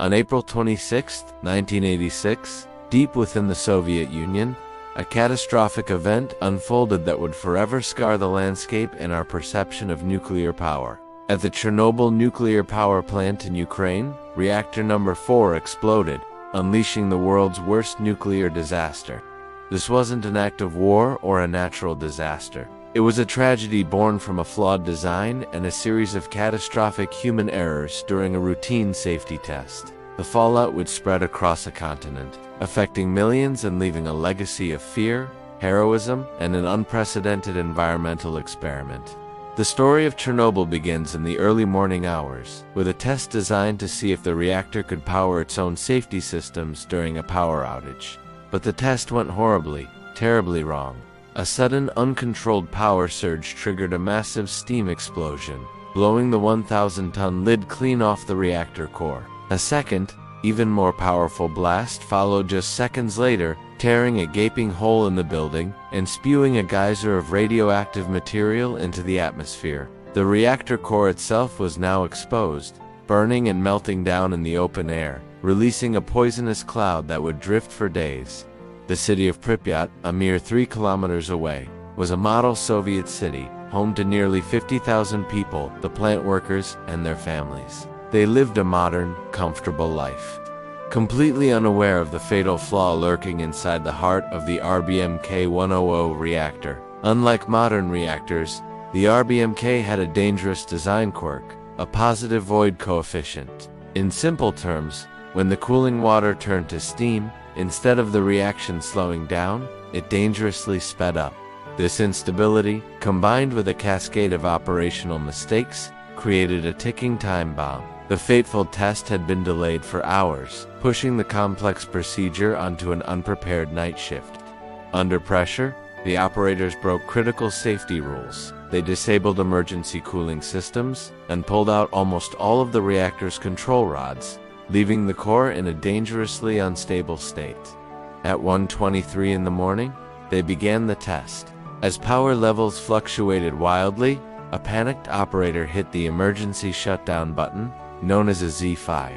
On April 26, 1986, deep within the Soviet Union, a catastrophic event unfolded that would forever scar the landscape and our perception of nuclear power. At the Chernobyl nuclear power plant in Ukraine, reactor number 4 exploded, unleashing the world's worst nuclear disaster. This wasn't an act of war or a natural disaster. It was a tragedy born from a flawed design and a series of catastrophic human errors during a routine safety test. The fallout would spread across a continent, affecting millions and leaving a legacy of fear, heroism, and an unprecedented environmental experiment. The story of Chernobyl begins in the early morning hours, with a test designed to see if the reactor could power its own safety systems during a power outage. But the test went horribly, terribly wrong. A sudden, uncontrolled power surge triggered a massive steam explosion, blowing the 1,000-ton lid clean off the reactor core. A second, even more powerful blast followed just seconds later, tearing a gaping hole in the building and spewing a geyser of radioactive material into the atmosphere. The reactor core itself was now exposed, burning and melting down in the open air, releasing a poisonous cloud that would drift for days. The city of Pripyat, a mere 3 kilometers away, was a model Soviet city, home to nearly 50,000 people, the plant workers, and their families. They lived a modern, comfortable life, completely unaware of the fatal flaw lurking inside the heart of the RBMK 100 reactor. Unlike modern reactors, the RBMK had a dangerous design quirk, a positive void coefficient. In simple terms, when the cooling water turned to steam, instead of the reaction slowing down, it dangerously sped up. This instability, combined with a cascade of operational mistakes, created a ticking time bomb. The fateful test had been delayed for hours, pushing the complex procedure onto an unprepared night shift. Under pressure, the operators broke critical safety rules. They disabled emergency cooling systems and pulled out almost all of the reactor's control rods, leaving the core in a dangerously unstable state. At 1:23 in the morning, they began the test. As power levels fluctuated wildly, a panicked operator hit the emergency shutdown button, known as a Z5.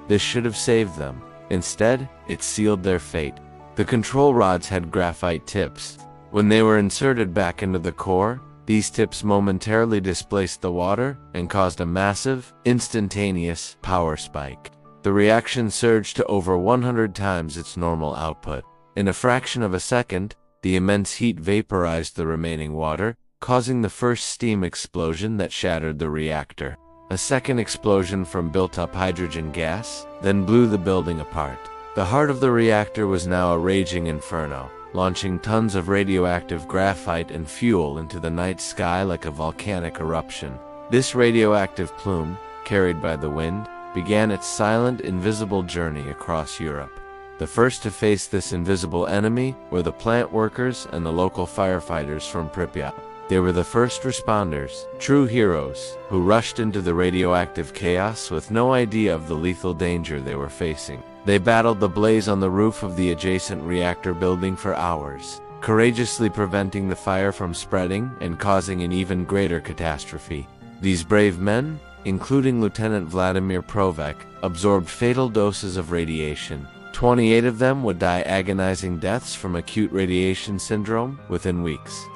This should have saved them. Instead, it sealed their fate. The control rods had graphite tips. When they were inserted back into the core, these tips momentarily displaced the water and caused a massive, instantaneous power spike. The reaction surged to over 100 times its normal output. In a fraction of a second, the immense heat vaporized the remaining water, causing the first steam explosion that shattered the reactor. A second explosion from built-up hydrogen gas then blew the building apart. The heart of the reactor was now a raging inferno, launching tons of radioactive graphite and fuel into the night sky like a volcanic eruption. This radioactive plume, carried by the wind, began its silent, invisible journey across Europe. The first to face this invisible enemy were the plant workers and the local firefighters from Pripyat. They were the first responders, true heroes, who rushed into the radioactive chaos with no idea of the lethal danger they were facing. They battled the blaze on the roof of the adjacent reactor building for hours, courageously preventing the fire from spreading and causing an even greater catastrophe. These brave men, including Lieutenant Vladimir Provek, absorbed fatal doses of radiation. 28 of them would die agonizing deaths from acute radiation syndrome within weeks.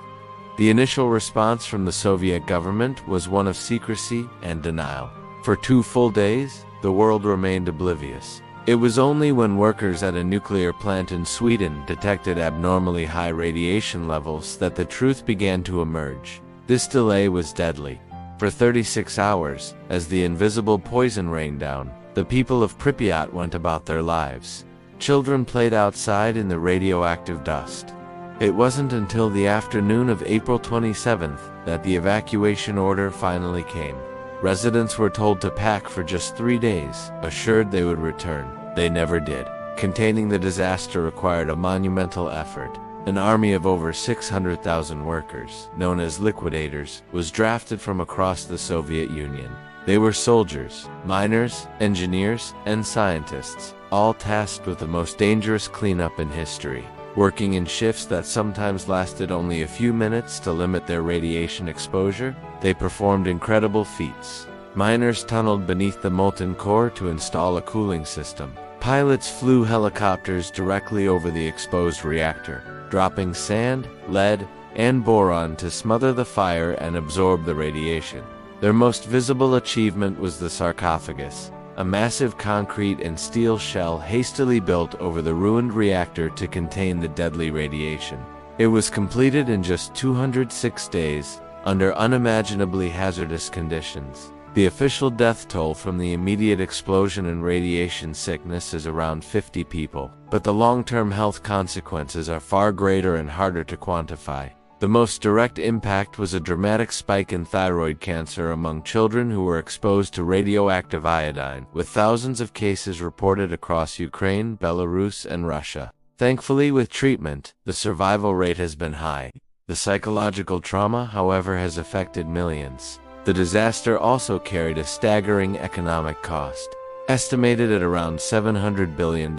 The initial response from the Soviet government was one of secrecy and denial. For 2 full days, the world remained oblivious. It was only when workers at a nuclear plant in Sweden detected abnormally high radiation levels that the truth began to emerge. This delay was deadly. For 36 hours, as the invisible poison rained down, the people of Pripyat went about their lives. Children played outside in the radioactive dust. It wasn't until the afternoon of April 27th that the evacuation order finally came. Residents were told to pack for just 3 days, assured they would return. They never did. Containing the disaster required a monumental effort. An army of over 600,000 workers, known as Liquidators, was drafted from across the Soviet Union. They were soldiers, miners, engineers, and scientists, all tasked with the most dangerous cleanup in history. Working in shifts that sometimes lasted only a few minutes to limit their radiation exposure, they performed incredible feats. Miners tunneled beneath the molten core to install a cooling system. Pilots flew helicopters directly over the exposed reactor, dropping sand, lead, and boron to smother the fire and absorb the radiation. Their most visible achievement was the sarcophagus, a massive concrete and steel shell hastily built over the ruined reactor to contain the deadly radiation. It was completed in just 206 days, under unimaginably hazardous conditions. The official death toll from the immediate explosion and radiation sickness is around 50 people, but the long-term health consequences are far greater and harder to quantify. The most direct impact was a dramatic spike in thyroid cancer among children who were exposed to radioactive iodine, with thousands of cases reported across Ukraine, Belarus, and Russia. Thankfully, with treatment, the survival rate has been high. The psychological trauma, however, has affected millions. The disaster also carried a staggering economic cost, estimated at around $700 billion.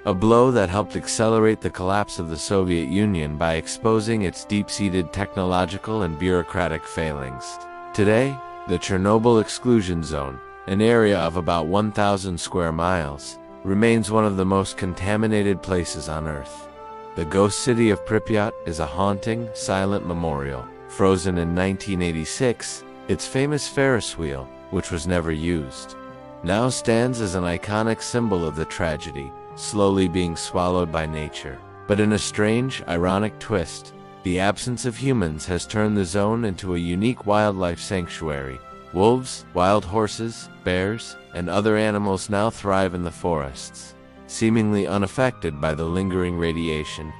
A blow that helped accelerate the collapse of the Soviet Union by exposing its deep-seated technological and bureaucratic failings. Today, the Chernobyl Exclusion Zone, an area of about 1,000 square miles, remains one of the most contaminated places on Earth. The ghost city of Pripyat is a haunting, silent memorial. Frozen in 1986, its famous Ferris wheel, which was never used, now stands as an iconic symbol of the tragedy, slowly being swallowed by nature. But in a strange, ironic twist, the absence of humans has turned the zone into a unique wildlife sanctuary. Wolves, wild horses, bears, and other animals now thrive in the forests, seemingly unaffected by the lingering radiation.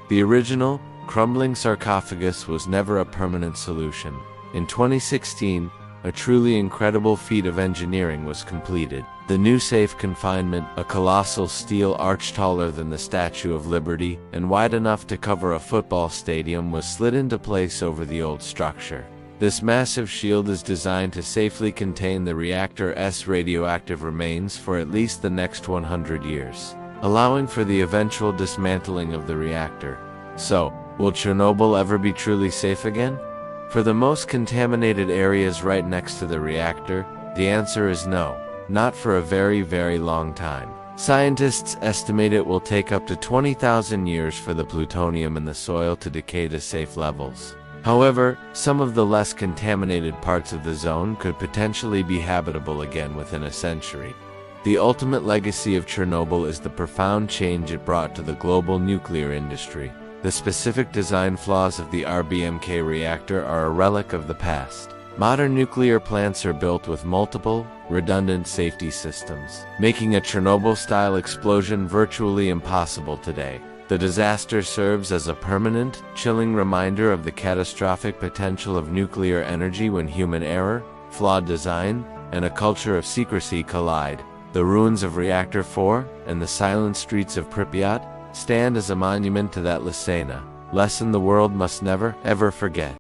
The original, crumbling sarcophagus was never a permanent solution. In 2016, a truly incredible feat of engineering was completed. The new Safe Confinement, a colossal steel arch taller than the Statue of Liberty and wide enough to cover a football stadium, was slid into place over the old structure. This massive shield is designed to safely contain the reactor's radioactive remains for at least the next 100 years, allowing for the eventual dismantling of the reactor. So, will Chernobyl ever be truly safe again? For the most contaminated areas right next to the reactor, the answer is no, not for a very, very long time. Scientists estimate it will take up to 20,000 years for the plutonium in the soil to decay to safe levels. However, some of the less contaminated parts of the zone could potentially be habitable again within a century. The ultimate legacy of Chernobyl is the profound change it brought to the global nuclear industry. The specific design flaws of the RBMK reactor are a relic of the past. Modern nuclear plants are built with multiple, redundant safety systems, making a Chernobyl-style explosion virtually impossible today. The disaster serves as a permanent, chilling reminder of the catastrophic potential of nuclear energy when human error, flawed design, and a culture of secrecy collide. The ruins of Reactor 4 and the silent streets of Pripyat stand as a monument to that lesson the world must never, ever forget.